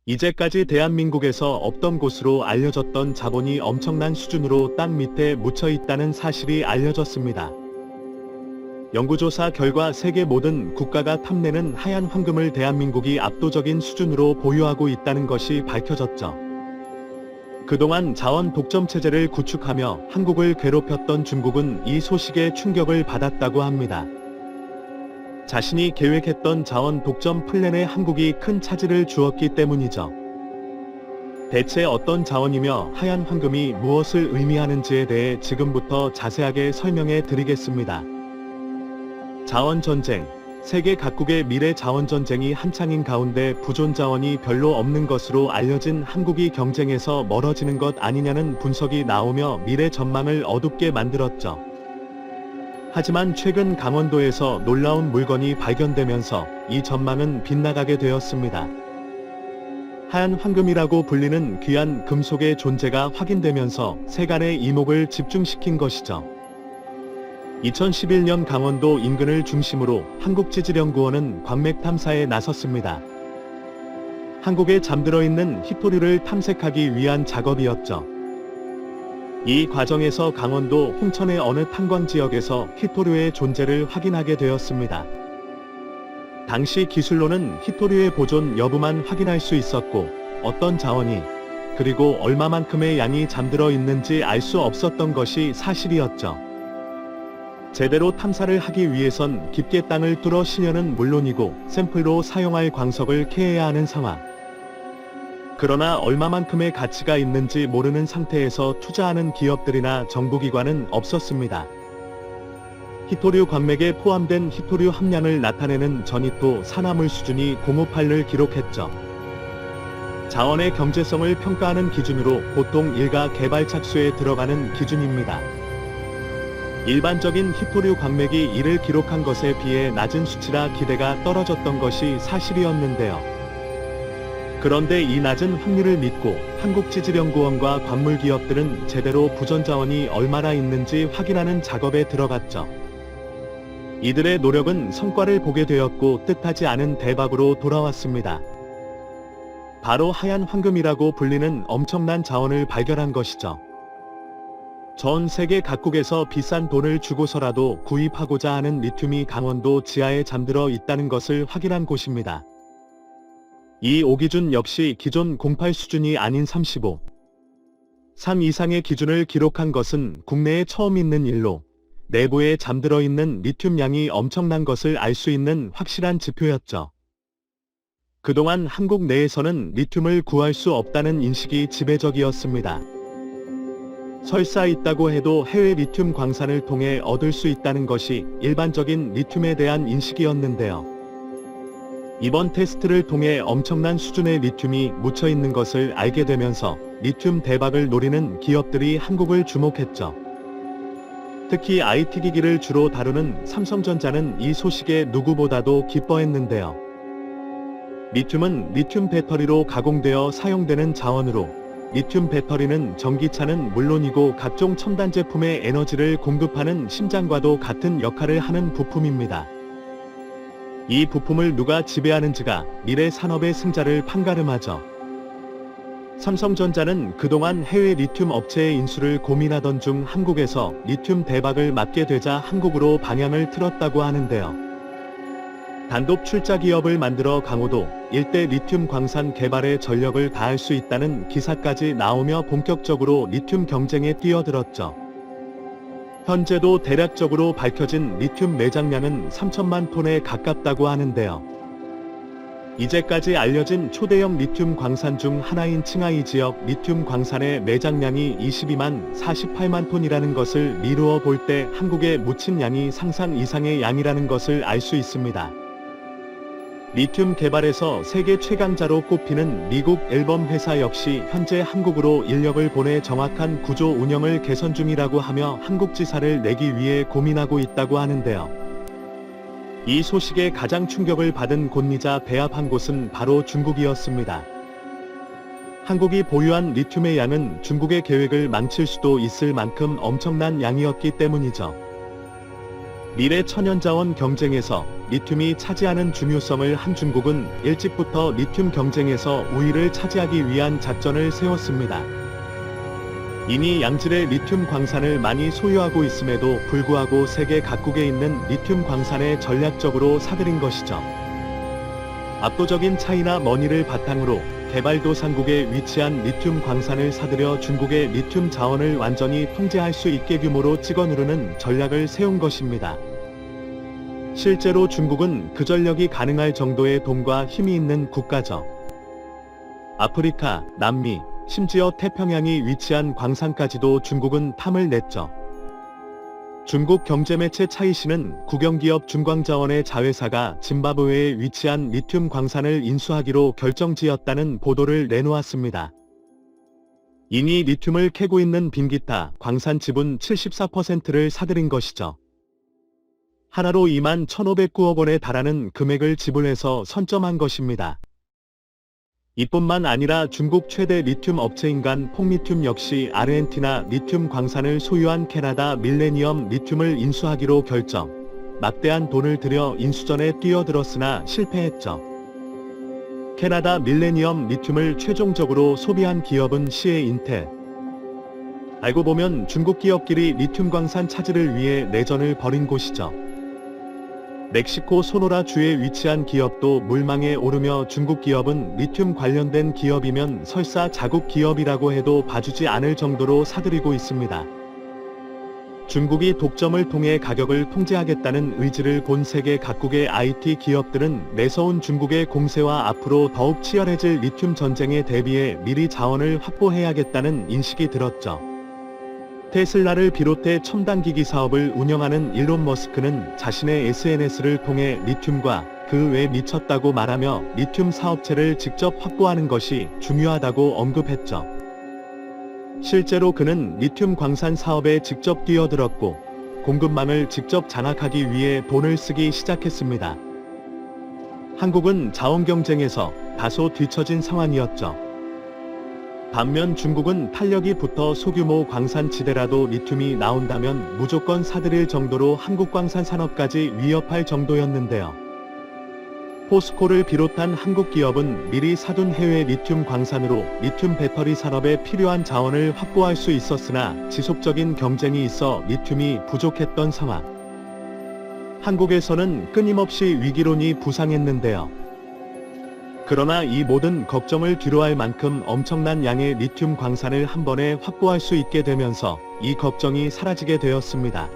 이제까지 대한민국에서 없던 곳으로 알려졌던 자본이 엄청난 수준으로 땅 밑에 묻혀 있다는 사실이 알려졌습니다. 연구조사 결과 세계 모든 국가가 탐내는 하얀 황금을 대한민국이 압도적인 수준으로 보유하고 있다는 것이 밝혀졌죠. 그동안 자원 독점 체제를 구축하며 한국을 괴롭혔던 중국은 이 소식에 충격을 받았다고 합니다. 자신이 계획했던 자원 독점 플랜에 한국이 큰 차질을 주었기 때문이죠. 대체 어떤 자원이며 하얀 황금이 무엇을 의미하는지에 대해 지금부터 자세하게 설명해 드리겠습니다. 자원전쟁. 세계 각국의 미래 자원전쟁이 한창인 가운데 부존 자원이 별로 없는 것으로 알려진 한국이 경쟁에서 멀어지는 것 아니냐는 분석이 나오며 미래 전망을 어둡게 만들었죠. 하지만 최근 강원도에서 놀라운 물건이 발견되면서 이 전망은 빗나가게 되었습니다. 하얀 황금이라고 불리는 귀한 금속의 존재가 확인되면서 세간의 이목을 집중시킨 것이죠. 2011년 강원도 인근을 중심으로 한국지질연구원은 광맥 탐사에 나섰습니다. 한국에 잠들어 있는 희토류를 탐색하기 위한 작업이었죠. 이 과정에서 강원도 홍천의 어느 탄광지역에서 희토류의 존재를 확인하게 되었습니다. 당시 기술로는 희토류의 보존 여부만 확인할 수 있었고 어떤 자원이 그리고 얼마만큼의 양이 잠들어 있는지 알 수 없었던 것이 사실이었죠. 제대로 탐사를 하기 위해선 깊게 땅을 뚫어 시려는 물론이고 샘플로 사용할 광석을 캐야 하는 상황. 그러나 얼마만큼의 가치가 있는지 모르는 상태에서 투자하는 기업들이나 정부기관은 없었습니다. 희토류 광맥에 포함된 희토류 함량을 나타내는 전이토 산화물 수준이 058를 기록했죠. 자원의 경제성을 평가하는 기준으로 보통 일가 개발 착수에 들어가는 기준입니다. 일반적인 희토류 광맥이 이를 기록한 것에 비해 낮은 수치라 기대가 떨어졌던 것이 사실이었는데요. 그런데 이 낮은 확률을 믿고 한국지질연구원과 광물기업들은 제대로 부존 자원이 얼마나 있는지 확인하는 작업에 들어갔죠. 이들의 노력은 성과를 보게 되었고 뜻하지 않은 대박으로 돌아왔습니다. 바로 하얀 황금이라고 불리는 엄청난 자원을 발견한 것이죠. 전 세계 각국에서 비싼 돈을 주고서라도 구입하고자 하는 리튬이 강원도 지하에 잠들어 있다는 것을 확인한 곳입니다. 이 5기준 역시 기존 08 수준이 아닌 35, 3 이상의 기준을 기록한 것은 국내에 처음 있는 일로 내부에 잠들어 있는 리튬 양이 엄청난 것을 알 수 있는 확실한 지표였죠. 그동안 한국 내에서는 리튬을 구할 수 없다는 인식이 지배적이었습니다. 설사 있다고 해도 해외 리튬 광산을 통해 얻을 수 있다는 것이 일반적인 리튬에 대한 인식이었는데요. 이번 테스트를 통해 엄청난 수준의 리튬이 묻혀 있는 것을 알게 되면서 리튬 대박을 노리는 기업들이 한국을 주목했죠. 특히 IT 기기를 주로 다루는 삼성전자는 이 소식에 누구보다도 기뻐했는데요. 리튬은 리튬 배터리로 가공되어 사용되는 자원으로 리튬 배터리는 전기차는 물론이고 각종 첨단 제품의 에너지를 공급하는 심장과도 같은 역할을 하는 부품입니다. 이 부품을 누가 지배하는지가 미래 산업의 승자를 판가름하죠. 삼성전자는 그동안 해외 리튬 업체의 인수를 고민하던 중 한국에서 리튬 대박을 맞게 되자 한국으로 방향을 틀었다고 하는데요. 단독 출자 기업을 만들어 강호도 일대 리튬 광산 개발에 전력을 다할 수 있다는 기사까지 나오며 본격적으로 리튬 경쟁에 뛰어들었죠. 현재도 대략적으로 밝혀진 리튬 매장량은 3천만 톤에 가깝다고 하는데요. 이제까지 알려진 초대형 리튬 광산 중 하나인 칭하이 지역 리튬 광산의 매장량이 22만 48만 톤이라는 것을 미루어 볼 때 한국에 묻힌 양이 상상 이상의 양이라는 것을 알 수 있습니다. 리튬 개발에서 세계 최강자로 꼽히는 미국 앨범 회사 역시 현재 한국으로 인력을 보내 정확한 구조 운영을 개선 중이라고 하며 한국지사를 내기 위해 고민하고 있다고 하는데요. 이 소식에 가장 충격을 받은 곳이자 배합한 곳은 바로 중국이었습니다. 한국이 보유한 리튬의 양은 중국의 계획을 망칠 수도 있을 만큼 엄청난 양이었기 때문이죠. 미래 천연자원 경쟁에서 리튬이 차지하는 중요성을 한 중국은 일찍부터 리튬 경쟁에서 우위를 차지하기 위한 작전을 세웠습니다. 이미 양질의 리튬 광산을 많이 소유하고 있음에도 불구하고 세계 각국에 있는 리튬 광산에 전략적으로 사들인 것이죠. 압도적인 차이나 머니를 바탕으로 개발도상국에 위치한 리튬 광산을 사들여 중국의 리튬 자원을 완전히 통제할 수 있게 규모로 찍어 누르는 전략을 세운 것입니다. 실제로 중국은 그 전력이 가능할 정도의 돈과 힘이 있는 국가죠. 아프리카, 남미, 심지어 태평양이 위치한 광산까지도 중국은 탐을 냈죠. 중국 경제매체 차이시는 국영기업 중광자원의 자회사가 짐바브웨에 위치한 리튬 광산을 인수하기로 결정지었다는 보도를 내놓았습니다. 이니 리튬을 캐고 있는 빈기타 광산 지분 74%를 사들인 것이죠. 하나로 2만 1,509억 원에 달하는 금액을 지불해서 선점한 것입니다. 이뿐만 아니라 중국 최대 리튬 업체인 폭리튬 역시 아르헨티나 리튬 광산을 소유한 캐나다 밀레니엄 리튬을 인수하기로 결정. 막대한 돈을 들여 인수전에 뛰어들었으나 실패했죠. 캐나다 밀레니엄 리튬을 최종적으로 소비한 기업은 시에 인텔. 알고 보면 중국 기업끼리 리튬 광산 차지를 위해 내전을 벌인 곳이죠. 멕시코 소노라 주에 위치한 기업도 물망에 오르며 중국 기업은 리튬 관련된 기업이면 설사 자국 기업이라고 해도 봐주지 않을 정도로 사들이고 있습니다. 중국이 독점을 통해 가격을 통제하겠다는 의지를 본 세계 각국의 IT 기업들은 매서운 중국의 공세와 앞으로 더욱 치열해질 리튬 전쟁에 대비해 미리 자원을 확보해야겠다는 인식이 들었죠. 테슬라를 비롯해 첨단기기 사업을 운영하는 일론 머스크는 자신의 SNS를 통해 리튬과 그 외 미쳤다고 말하며 리튬 사업체를 직접 확보하는 것이 중요하다고 언급했죠. 실제로 그는 리튬 광산 사업에 직접 뛰어들었고 공급망을 직접 장악하기 위해 돈을 쓰기 시작했습니다. 한국은 자원 경쟁에서 다소 뒤처진 상황이었죠. 반면 중국은 탄력이 붙어 소규모 광산지대라도 리튬이 나온다면 무조건 사들일 정도로 한국 광산 산업까지 위협할 정도였는데요. 포스코를 비롯한 한국 기업은 미리 사둔 해외 리튬 광산으로 리튬 배터리 산업에 필요한 자원을 확보할 수 있었으나 지속적인 경쟁이 있어 리튬이 부족했던 상황. 한국에서는 끊임없이 위기론이 부상했는데요. 그러나 이 모든 걱정을 뒤로할 만큼 엄청난 양의 리튬 광산을 한 번에 확보할 수 있게 되면서 이 걱정이 사라지게 되었습니다.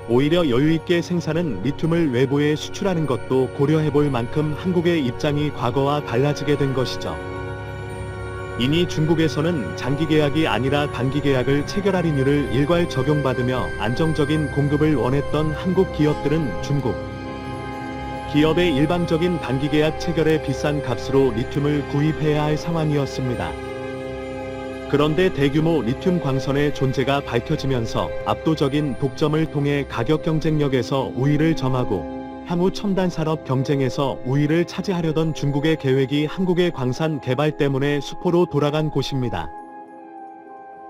오히려 여유있게 생산한 리튬을 외부에 수출하는 것도 고려해볼 만큼 한국의 입장이 과거와 달라지게 된 것이죠. 이니 중국에서는 장기 계약이 아니라 단기 계약을 체결할 류를 일괄 적용받으며 안정적인 공급을 원했던 한국 기업들은 중국 기업의 일방적인 단기 계약 체결에 비싼 값으로 리튬을 구입해야 할 상황이었습니다. 그런데 대규모 리튬 광선의 존재가 밝혀지면서 압도적인 독점을 통해 가격 경쟁력에서 우위를 점하고 향후 첨단 산업 경쟁에서 우위를 차지하려던 중국의 계획이 한국의 광산 개발 때문에 수포로 돌아간 곳입니다.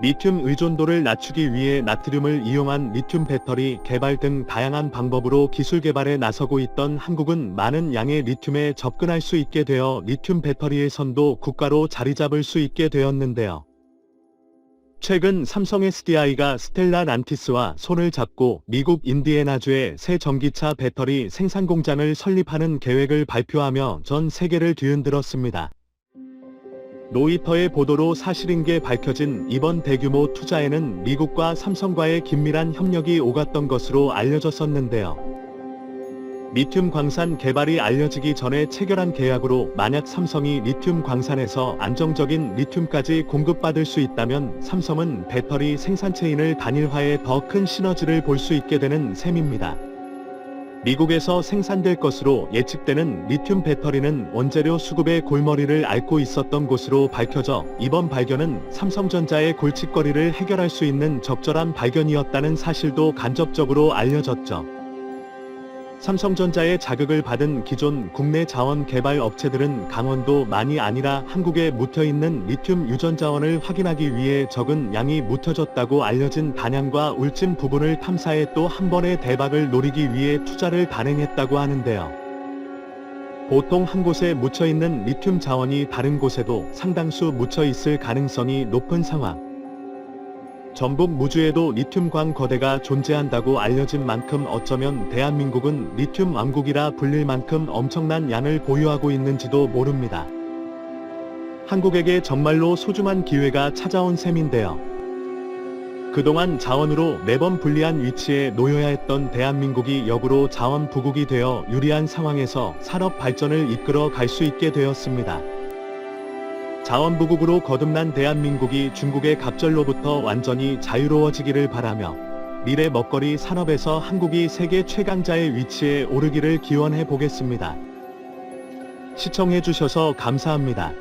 리튬 의존도를 낮추기 위해 나트륨을 이용한 리튬 배터리 개발 등 다양한 방법으로 기술 개발에 나서고 있던 한국은 많은 양의 리튬에 접근할 수 있게 되어 리튬 배터리의 선도 국가로 자리 잡을 수 있게 되었는데요. 최근 삼성 SDI가 스텔라란티스와 손을 잡고 미국 인디애나주에 새 전기차 배터리 생산 공장을 설립하는 계획을 발표하며 전 세계를 뒤흔들었습니다. 로이터의 보도로 사실인 게 밝혀진 이번 대규모 투자에는 미국과 삼성과의 긴밀한 협력이 오갔던 것으로 알려졌었는데요. 리튬 광산 개발이 알려지기 전에 체결한 계약으로 만약 삼성이 리튬 광산에서 안정적인 리튬까지 공급받을 수 있다면 삼성은 배터리 생산 체인을 단일화해 더 큰 시너지를 볼 수 있게 되는 셈입니다. 미국에서 생산될 것으로 예측되는 리튬 배터리는 원재료 수급의 골머리를 앓고 있었던 곳으로 밝혀져 이번 발견은 삼성전자의 골칫거리를 해결할 수 있는 적절한 발견이었다는 사실도 간접적으로 알려졌죠. 삼성전자의 자격을 받은 기존 국내 자원 개발 업체들은 강원도만이 아니라 한국에 묻혀있는 리튬 유전 자원을 확인하기 위해 적은 양이 묻혀졌다고 알려진 단양과 울진 부분을 탐사해 또 한 번의 대박을 노리기 위해 투자를 단행했다고 하는데요. 보통 한 곳에 묻혀있는 리튬 자원이 다른 곳에도 상당수 묻혀있을 가능성이 높은 상황. 전북 무주에도 리튬광 거대가 존재한다고 알려진 만큼 어쩌면 대한민국은 리튬 왕국이라 불릴 만큼 엄청난 양을 보유하고 있는지도 모릅니다. 한국에게 정말로 소중한 기회가 찾아온 셈인데요. 그동안 자원으로 매번 불리한 위치에 놓여야 했던 대한민국이 역으로 자원 부국이 되어 유리한 상황에서 산업 발전을 이끌어 갈 수 있게 되었습니다. 자원부국으로 거듭난 대한민국이 중국의 갑절로부터 완전히 자유로워지기를 바라며 미래 먹거리 산업에서 한국이 세계 최강자의 위치에 오르기를 기원해 보겠습니다. 시청해 주셔서 감사합니다.